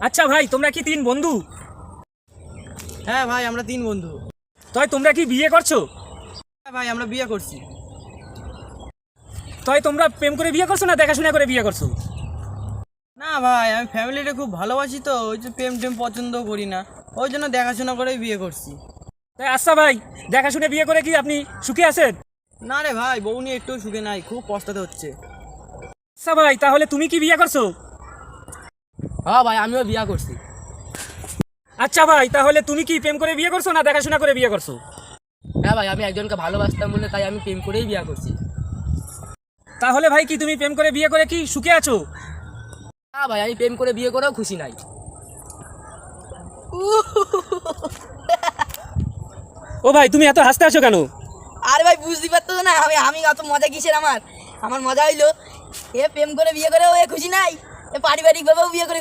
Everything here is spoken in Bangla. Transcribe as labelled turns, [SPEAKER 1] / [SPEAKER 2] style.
[SPEAKER 1] আচ্ছা ভাই, তোমরা কি তিন বন্ধু?
[SPEAKER 2] হ্যাঁ ভাই, আমরা তিন বন্ধু।
[SPEAKER 1] তাই তোমরা কি বিয়ে করছো?
[SPEAKER 2] হ্যাঁ ভাই, আমরা বিয়ে করছি।
[SPEAKER 1] তাই তোমরা প্রেম করে বিয়ে করছো না দেখাশোনা করে বিয়ে করছো?
[SPEAKER 2] না ভাই, আমি ফ্যামিলিটা খুব ভালোবাসি, তো ওই যে প্রেম টেম পছন্দ করি না, ওই জন্য দেখাশোনা করেই বিয়ে করছি।
[SPEAKER 1] তাই আচ্ছা ভাই, দেখাশুনে বিয়ে করে কি আপনি সুখী আছেন?
[SPEAKER 2] না রে ভাই, বউ নিয়ে একটু সুখে নাই, খুব পস্তাতে হচ্ছে।
[SPEAKER 1] আচ্ছা ভাই, তাহলে তুমি কি বিয়ে করছো?
[SPEAKER 2] হ্যাঁ ভাই, আমিও বিয়ে করছি।
[SPEAKER 1] আচ্ছা ভাই, তাহলে তুমি কি প্রেম করে বিয়ে করছো না দেখাশোনা করে বিয়ে করছো?
[SPEAKER 2] হ্যাঁ ভাই, আমি একজনকে ভালোবাসতাম বলে তাই আমি প্রেম করেই বিয়ে করছি।
[SPEAKER 1] তাহলে ভাই কি তুমি প্রেম করে বিয়ে করে কি সুখে আছো?
[SPEAKER 2] হ্যাঁ ভাই, আমি প্রেম করে বিয়ে করেও খুশি নাই।
[SPEAKER 1] ও ভাই, তুমি এত হাসতে আছো কেন?
[SPEAKER 3] আরে ভাই, বুঝতে পারতো না আমি আমি অত মজা কিসের? আমার আমার মজা হইলো এ প্রেম করে বিয়ে করে ও খুশি নাই, এ পারিবারিক ভাবেও বিয়ে করে